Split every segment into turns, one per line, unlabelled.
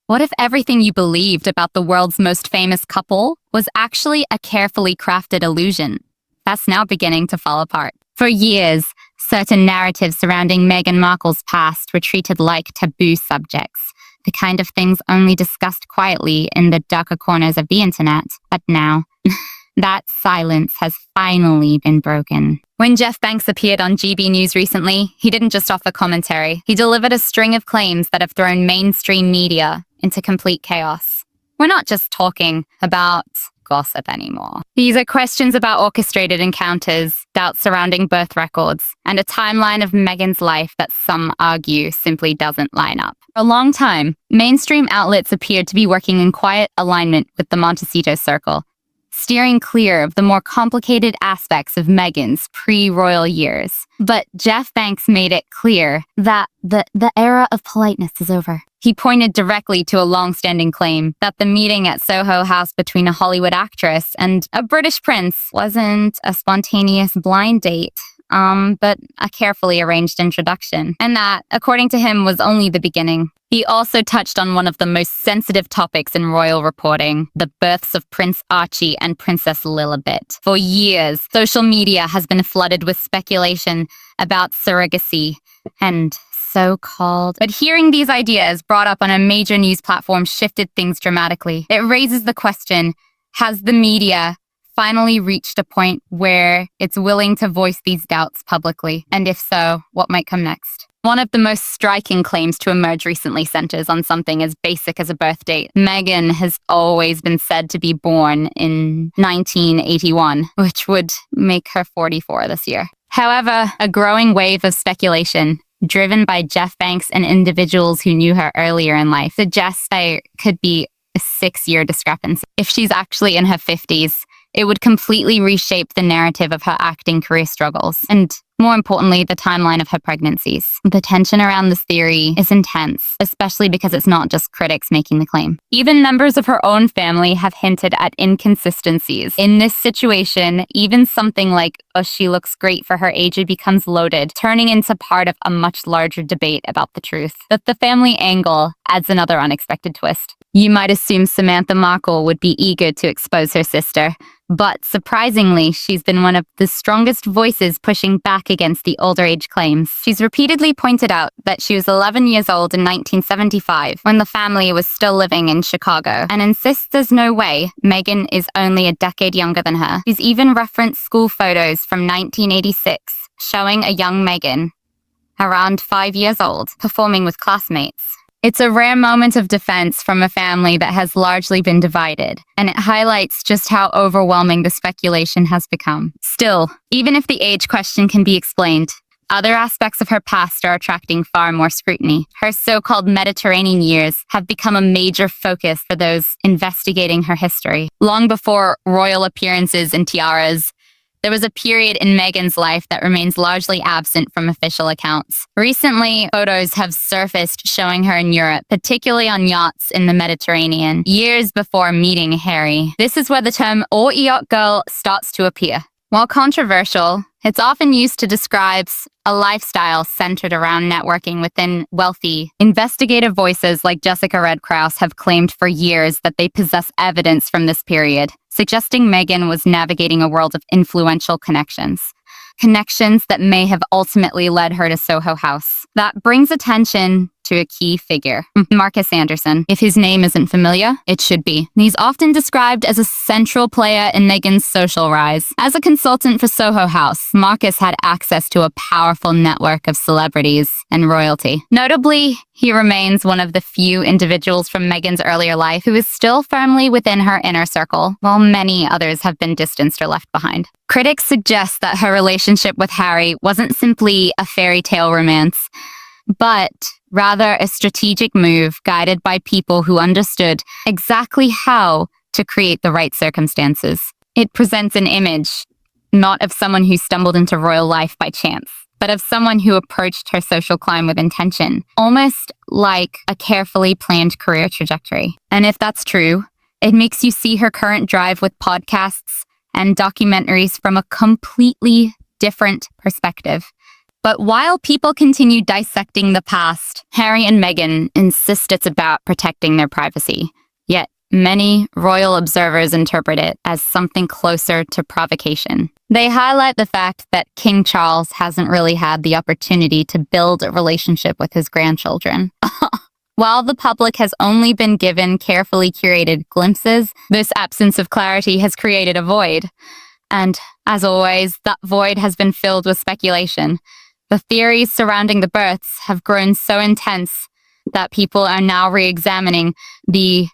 What if everything you believed about the world's most famous couple was actually a carefully crafted illusion? That's now beginning to fall apart. For years, certain narratives surrounding Meghan Markle's past were treated like taboo subjects, the kind of things only discussed quietly in the darker corners of the internet. But now, that silence has finally been broken. When Jeff Banks appeared on GB News recently, he didn't just offer commentary. He delivered a string of claims that have thrown mainstream media into complete chaos. We're not just talking about gossip anymore. These are questions about orchestrated encounters, doubts surrounding birth records, and a timeline of Meghan's life that some argue simply doesn't line up. For a long time, mainstream outlets appeared to be working in quiet alignment with the Montecito circle, steering clear of the more complicated aspects of Meghan's pre-royal years. But Jeff Banks made it clear that the era of politeness is over. He pointed directly to a long-standing claim that the meeting at Soho House between a Hollywood actress and a British prince wasn't a spontaneous blind date, but a carefully arranged introduction. And that, according to him, was only the beginning. He also touched on one of the most sensitive topics in royal reporting, the births of Prince Archie and Princess Lilibet. For years, social media has been flooded with speculation about surrogacy and so-called. But hearing these ideas brought up on a major news platform shifted things dramatically. It raises the question, has the media finally reached a point where it's willing to voice these doubts publicly? And if so, what might come next? One of the most striking claims to emerge recently centers on something as basic as a birth date. Meghan has always been said to be born in 1981, which would make her 44 this year. However, a growing wave of speculation, driven by Jeff Banks and individuals who knew her earlier in life, suggests there could be a 6-year discrepancy. If she's actually in her 50s, it would completely reshape the narrative of her acting career struggles, and more importantly, the timeline of her pregnancies. The tension around this theory is intense, especially because it's not just critics making the claim. Even members of her own family have hinted at inconsistencies. In this situation, even something like, oh, she looks great for her age, it becomes loaded, turning into part of a much larger debate about the truth. But the family angle adds another unexpected twist. You might assume Samantha Markle would be eager to expose her sister, but surprisingly, she's been one of the strongest voices pushing back against the older age claims. She's repeatedly pointed out that she was 11 years old in 1975 when the family was still living in Chicago, and insists there's no way Meghan is only a decade younger than her. She's even referenced school photos from 1986 showing a young Meghan, around 5 years old, performing with classmates. It's a rare moment of defense from a family that has largely been divided, and it highlights just how overwhelming the speculation has become. Still, even if the age question can be explained, other aspects of her past are attracting far more scrutiny. Her so-called Mediterranean years have become a major focus for those investigating her history. Long before royal appearances and tiaras, there was a period in Meghan's life that remains largely absent from official accounts. Recently, photos have surfaced showing her in Europe, particularly on yachts in the Mediterranean, years before meeting Harry. This is where the term yacht girl starts to appear. While controversial, it's often used to describe a lifestyle centered around networking within wealthy. Investigative voices like Jessica Red Krause have claimed for years that they possess evidence from this period, suggesting Meghan was navigating a world of influential connections that may have ultimately led her to Soho House. That brings attention to a key figure, Marcus Anderson. If his name isn't familiar, it should be. He's often described as a central player in Meghan's social rise. As a consultant for Soho House, Marcus had access to a powerful network of celebrities and royalty. Notably, he remains one of the few individuals from Meghan's earlier life who is still firmly within her inner circle, while many others have been distanced or left behind. Critics suggest that her relationship with Harry wasn't simply a fairy tale romance, but rather a strategic move guided by people who understood exactly how to create the right circumstances. It presents an image, not of someone who stumbled into royal life by chance, but of someone who approached her social climb with intention, almost like a carefully planned career trajectory. And if that's true, it makes you see her current drive with podcasts and documentaries from a completely different perspective. But while people continue dissecting the past, Harry and Meghan insist it's about protecting their privacy. Yet, many royal observers interpret it as something closer to provocation. They highlight the fact that King Charles hasn't really had the opportunity to build a relationship with his grandchildren. While the public has only been given carefully curated glimpses, this absence of clarity has created a void. And, as always, that void has been filled with speculation. The theories surrounding the births have grown so intense that people are now re-examining the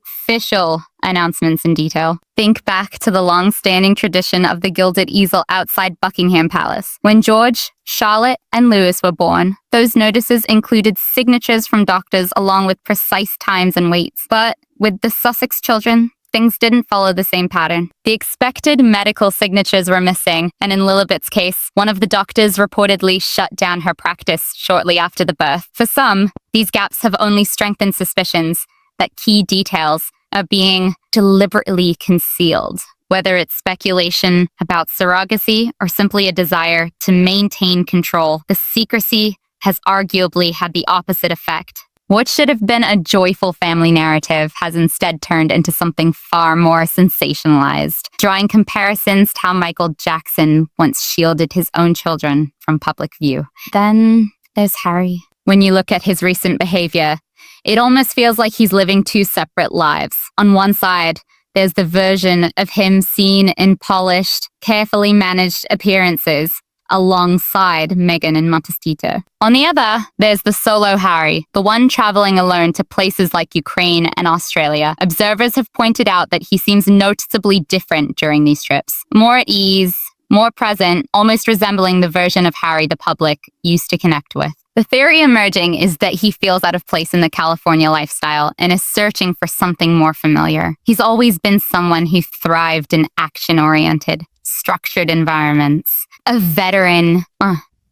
official announcements in detail. Think back to the long-standing tradition of the gilded easel outside Buckingham Palace. When George, Charlotte, and Louis were born, those notices included signatures from doctors along with precise times and weights. But with the Sussex children, things didn't follow the same pattern. The expected medical signatures were missing, and in Lilibet's case, one of the doctors reportedly shut down her practice shortly after the birth. For some, these gaps have only strengthened suspicions that key details are being deliberately concealed, whether it's speculation about surrogacy or simply a desire to maintain control. The secrecy has arguably had the opposite effect. What should have been a joyful family narrative has instead turned into something far more sensationalized, drawing comparisons to how Michael Jackson once shielded his own children from public view. Then there's Harry. When you look at his recent behavior, it almost feels like he's living two separate lives. On one side, there's the version of him seen in polished, carefully managed appearances alongside Meghan and Montecito. On the other, there's the solo Harry, the one traveling alone to places like Ukraine and Australia. Observers have pointed out that he seems noticeably different during these trips. More at ease, more present, almost resembling the version of Harry the public used to connect with. The theory emerging is that he feels out of place in the California lifestyle and is searching for something more familiar. He's always been someone who thrived in action-oriented, structured environments, a veteran,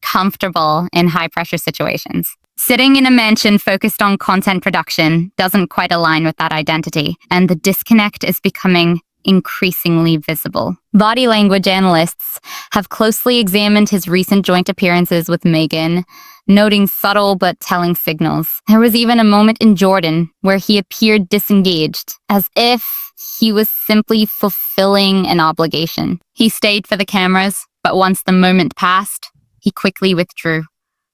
comfortable in high-pressure situations. Sitting in a mansion focused on content production doesn't quite align with that identity, and the disconnect is becoming increasingly visible. Body language analysts have closely examined his recent joint appearances with Meghan, noting subtle but telling signals. There was even a moment in Jordan where he appeared disengaged, as if he was simply fulfilling an obligation. He stayed for the cameras, but once the moment passed, he quickly withdrew.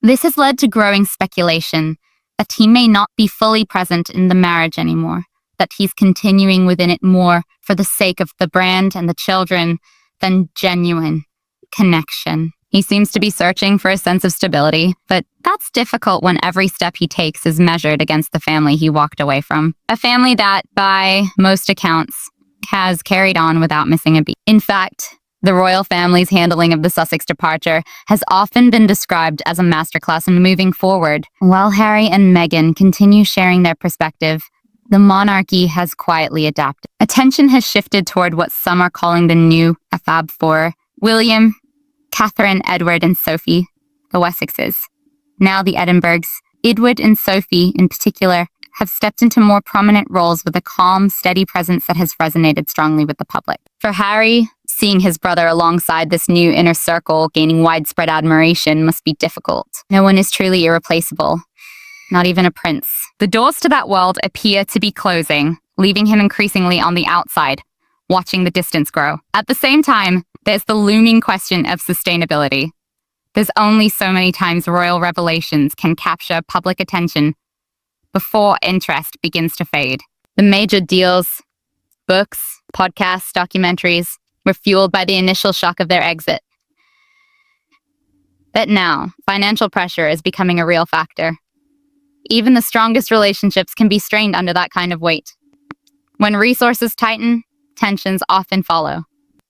This has led to growing speculation that he may not be fully present in the marriage anymore, that he's continuing within it more for the sake of the brand and the children than genuine connection. He seems to be searching for a sense of stability, but that's difficult when every step he takes is measured against the family he walked away from. A family that, by most accounts, has carried on without missing a beat. In fact, the royal family's handling of the Sussex departure has often been described as a masterclass in moving forward. While Harry and Meghan continue sharing their perspective, the monarchy has quietly adapted. Attention has shifted toward what some are calling the new Fab Four: William, Catherine, Edward, and Sophie, the Wessexes. Now the Edinburghs, Edward and Sophie in particular, have stepped into more prominent roles with a calm, steady presence that has resonated strongly with the public. For Harry, seeing his brother alongside this new inner circle gaining widespread admiration must be difficult. No one is truly irreplaceable, not even a prince. The doors to that world appear to be closing, leaving him increasingly on the outside, watching the distance grow. At the same time, there's the looming question of sustainability. There's only so many times royal revelations can capture public attention before interest begins to fade. The major deals, books, podcasts, documentaries, were fueled by the initial shock of their exit. But now, financial pressure is becoming a real factor. Even the strongest relationships can be strained under that kind of weight. When resources tighten, tensions often follow.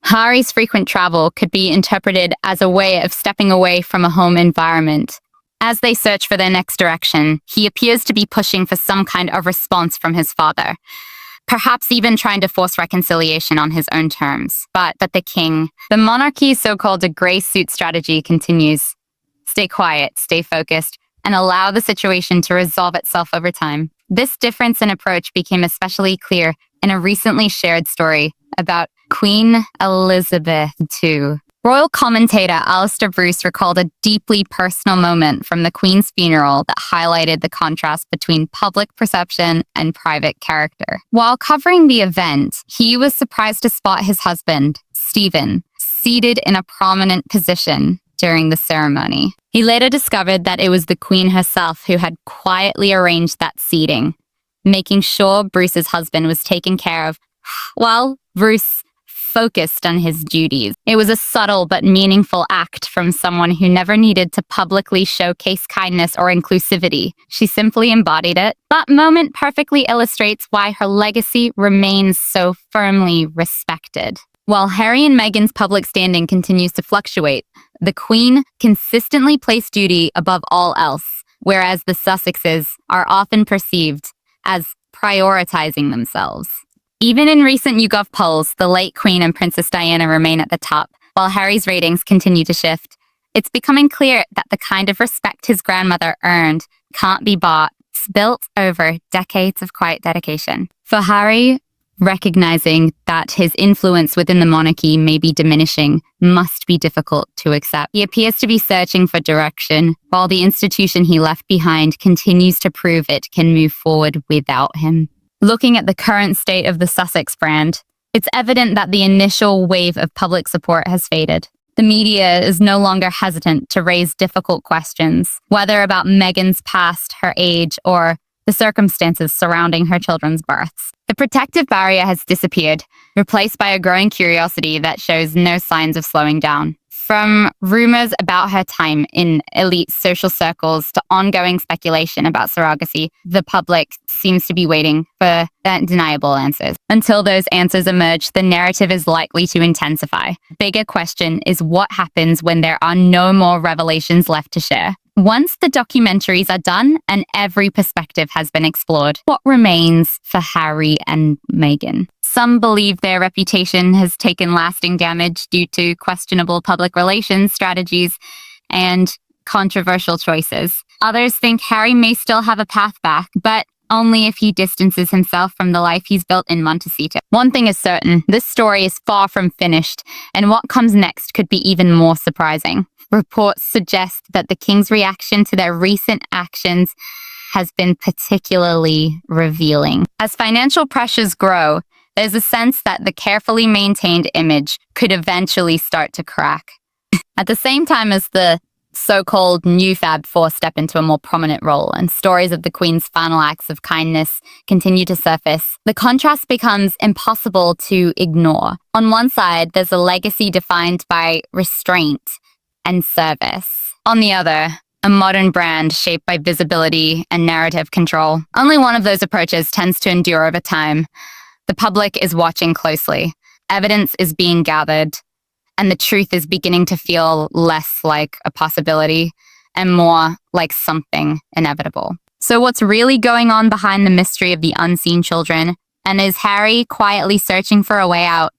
Harry's frequent travel could be interpreted as a way of stepping away from a home environment. As they search for their next direction, he appears to be pushing for some kind of response from his father, perhaps even trying to force reconciliation on his own terms. But the monarchy's so-called a grey suit strategy continues. Stay quiet, stay focused, and allow the situation to resolve itself over time. This difference in approach became especially clear in a recently shared story about Queen Elizabeth II. Royal commentator Alistair Bruce recalled a deeply personal moment from the Queen's funeral that highlighted the contrast between public perception and private character. While covering the event, he was surprised to spot his husband, Stephen, seated in a prominent position during the ceremony. He later discovered that it was the Queen herself who had quietly arranged that seating, making sure Bruce's husband was taken care of while Bruce focused on his duties. It was a subtle but meaningful act from someone who never needed to publicly showcase kindness or inclusivity. She simply embodied it. That moment perfectly illustrates why her legacy remains so firmly respected. While Harry and Meghan's public standing continues to fluctuate, the Queen consistently placed duty above all else, whereas the Sussexes are often perceived as prioritizing themselves. Even in recent YouGov polls, the late Queen and Princess Diana remain at the top, while Harry's ratings continue to shift. It's becoming clear that the kind of respect his grandmother earned can't be bought. It's built over decades of quiet dedication. For Harry, recognizing that his influence within the monarchy may be diminishing must be difficult to accept. He appears to be searching for direction, while the institution he left behind continues to prove it can move forward without him. Looking at the current state of the Sussex brand, it's evident that the initial wave of public support has faded. The media is no longer hesitant to raise difficult questions, whether about Meghan's past, her age, or the circumstances surrounding her children's births. The protective barrier has disappeared, replaced by a growing curiosity that shows no signs of slowing down. From rumors about her time in elite social circles to ongoing speculation about surrogacy, the public seems to be waiting for undeniable answers. Until those answers emerge, the narrative is likely to intensify. The bigger question is what happens when there are no more revelations left to share. Once the documentaries are done and every perspective has been explored, what remains for Harry and Meghan? Some believe their reputation has taken lasting damage due to questionable public relations strategies and controversial choices. Others think Harry may still have a path back, but only if he distances himself from the life he's built in Montecito. One thing is certain, this story is far from finished, and what comes next could be even more surprising. Reports suggest that the King's reaction to their recent actions has been particularly revealing. As financial pressures grow, there's a sense that the carefully maintained image could eventually start to crack. At the same time as the so-called new Fab Four step into a more prominent role and stories of the Queen's final acts of kindness continue to surface, the contrast becomes impossible to ignore. On one side, there's a legacy defined by restraint and service. On the other, a modern brand shaped by visibility and narrative control. Only one of those approaches tends to endure over time. The public is watching closely. Evidence is being gathered, and the truth is beginning to feel less like a possibility and more like something inevitable. So what's really going on behind the mystery of the unseen children? And is Harry quietly searching for a way out?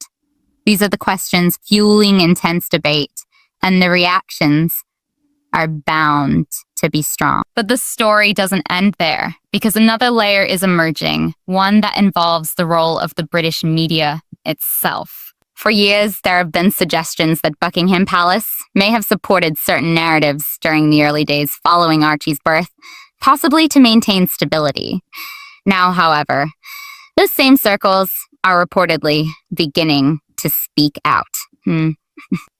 These are the questions fueling intense debate, and the reactions are bound to be strong. But the story doesn't end there, because another layer is emerging, one that involves the role of the British media itself. For years, there have been suggestions that Buckingham Palace may have supported certain narratives during the early days following Archie's birth, possibly to maintain stability. Now, however, those same circles are reportedly beginning to speak out.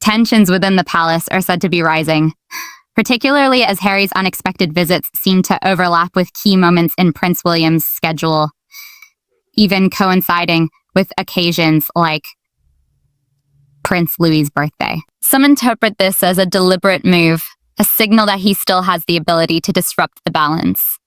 Tensions within the palace are said to be rising, particularly as Harry's unexpected visits seem to overlap with key moments in Prince William's schedule, even coinciding with occasions like Prince Louis's birthday. Some interpret this as a deliberate move, a signal that he still has the ability to disrupt the balance.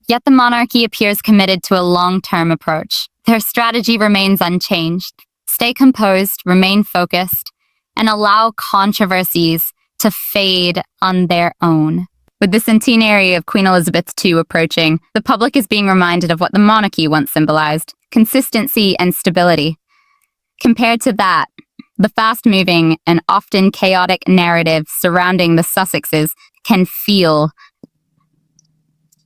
Yet the monarchy appears committed to a long-term approach. Their strategy remains unchanged. Stay composed, remain focused, and allow controversies to fade on their own. With the centenary of Queen Elizabeth II approaching, the public is being reminded of what the monarchy once symbolized: consistency and stability. Compared to that, the fast-moving and often chaotic narrative surrounding the Sussexes can feel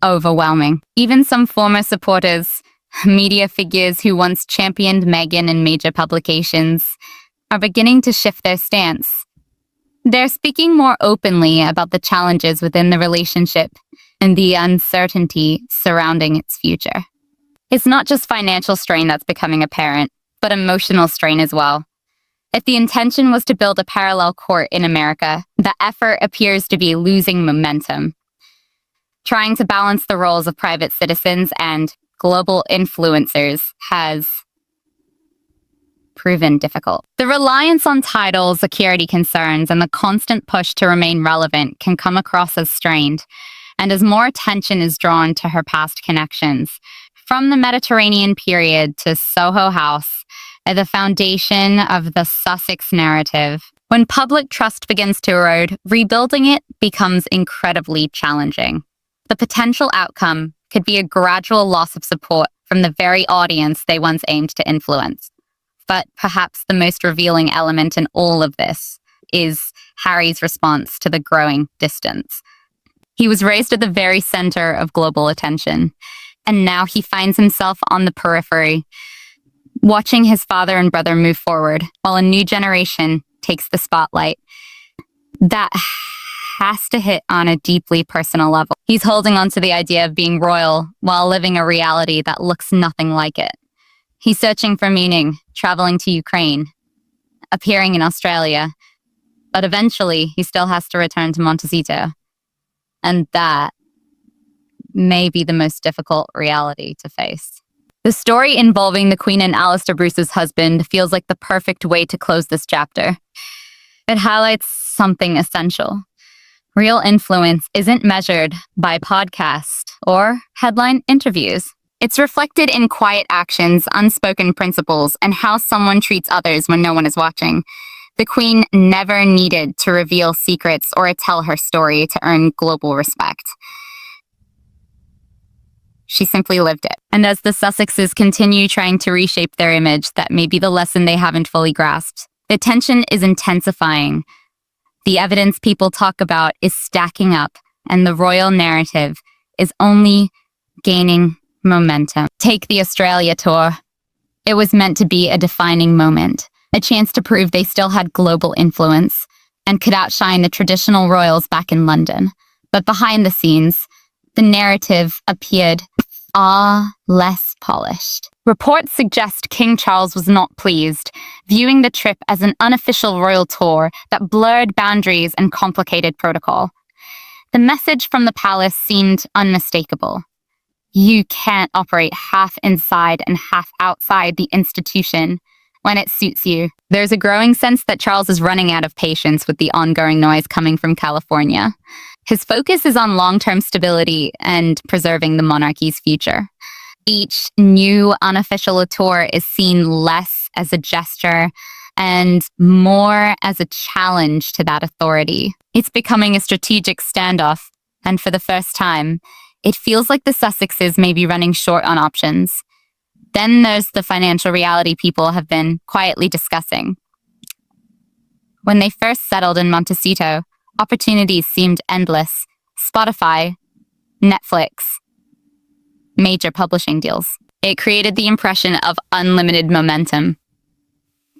overwhelming. Even some former supporters, media figures who once championed Meghan in major publications, are beginning to shift their stance. They're speaking more openly about the challenges within the relationship and the uncertainty surrounding its future. It's not just financial strain that's becoming apparent, but emotional strain as well. If the intention was to build a parallel court in America, the effort appears to be losing momentum. Trying to balance the roles of private citizens and global influencers has proven difficult. The reliance on title, security concerns, and the constant push to remain relevant can come across as strained, and as more attention is drawn to her past connections, from the Mediterranean period to Soho House, the foundation of the Sussex narrative. When public trust begins to erode, rebuilding it becomes incredibly challenging. The potential outcome could be a gradual loss of support from the very audience they once aimed to influence. But perhaps the most revealing element in all of this is Harry's response to the growing distance. He was raised at the very center of global attention, and now he finds himself on the periphery, watching his father and brother move forward while a new generation takes the spotlight. That has to hit on a deeply personal level. He's holding on to the idea of being royal while living a reality that looks nothing like it. He's searching for meaning, traveling to Ukraine, appearing in Australia, but eventually he still has to return to Montecito. And that may be the most difficult reality to face. The story involving the Queen and Alistair Bruce's husband feels like the perfect way to close this chapter. It highlights something essential. Real influence isn't measured by podcasts or headline interviews. It's reflected in quiet actions, unspoken principles, and how someone treats others when no one is watching. The Queen never needed to reveal secrets or tell her story to earn global respect. She simply lived it. And as the Sussexes continue trying to reshape their image, that may be the lesson they haven't fully grasped. The tension is intensifying. The evidence people talk about is stacking up, and the royal narrative is only gaining momentum. Take the Australia tour. It was meant to be a defining moment, a chance to prove they still had global influence and could outshine the traditional royals back in London. But behind the scenes, the narrative appeared far less polished. Reports suggest King Charles was not pleased, viewing the trip as an unofficial royal tour that blurred boundaries and complicated protocol. The message from the palace seemed unmistakable. You can't operate half inside and half outside the institution when it suits you. There's a growing sense that Charles is running out of patience with the ongoing noise coming from California. His focus is on long-term stability and preserving the monarchy's future. Each new unofficial tour is seen less as a gesture and more as a challenge to that authority. It's becoming a strategic standoff, and for the first time, it feels like the Sussexes may be running short on options. Then there's the financial reality people have been quietly discussing. When they first settled in Montecito, opportunities seemed endless. Spotify, Netflix, major publishing deals. It created the impression of unlimited momentum.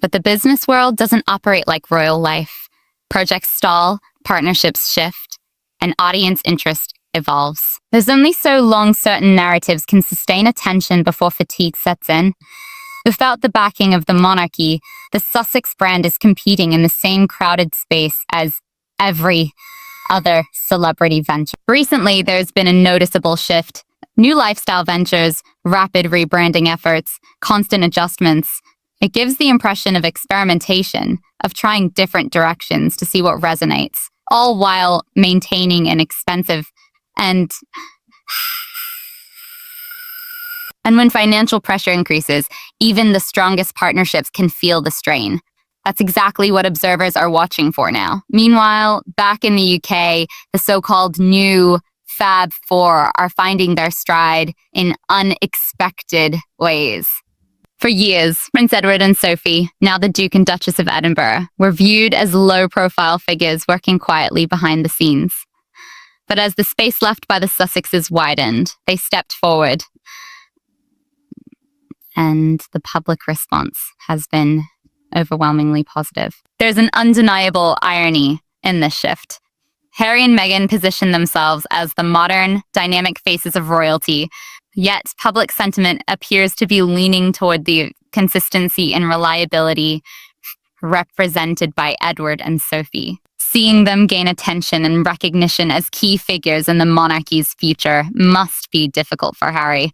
But the business world doesn't operate like royal life. Projects stall, partnerships shift, and audience interest evolves. There's only so long certain narratives can sustain attention before fatigue sets in. Without the backing of the monarchy, the Sussex brand is competing in the same crowded space as every other celebrity venture. Recently, there's been a noticeable shift. New lifestyle ventures, rapid rebranding efforts, constant adjustments. It gives the impression of experimentation, of trying different directions to see what resonates, all while maintaining an expensive and when financial pressure increases, even the strongest partnerships can feel the strain. That's exactly what observers are watching for now. Meanwhile, back in the UK, the so-called new Fab Four are finding their stride in unexpected ways. For years, Prince Edward and Sophie, now the Duke and Duchess of Edinburgh, were viewed as low-profile figures working quietly behind the scenes. But as the space left by the Sussexes widened, they stepped forward. And the public response has been overwhelmingly positive. There's an undeniable irony. in this shift. Harry and Meghan position themselves as the modern, dynamic faces of royalty, yet public sentiment appears to be leaning toward the consistency and reliability represented by Edward and Sophie. Seeing them gain attention and recognition as key figures in the monarchy's future must be difficult for Harry.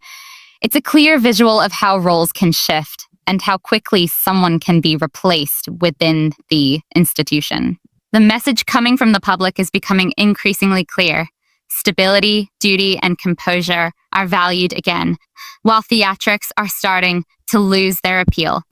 It's a clear visual of how roles can shift and how quickly someone can be replaced within the institution. The message coming from the public is becoming increasingly clear. Stability, duty, and composure are valued again, while theatrics are starting to lose their appeal.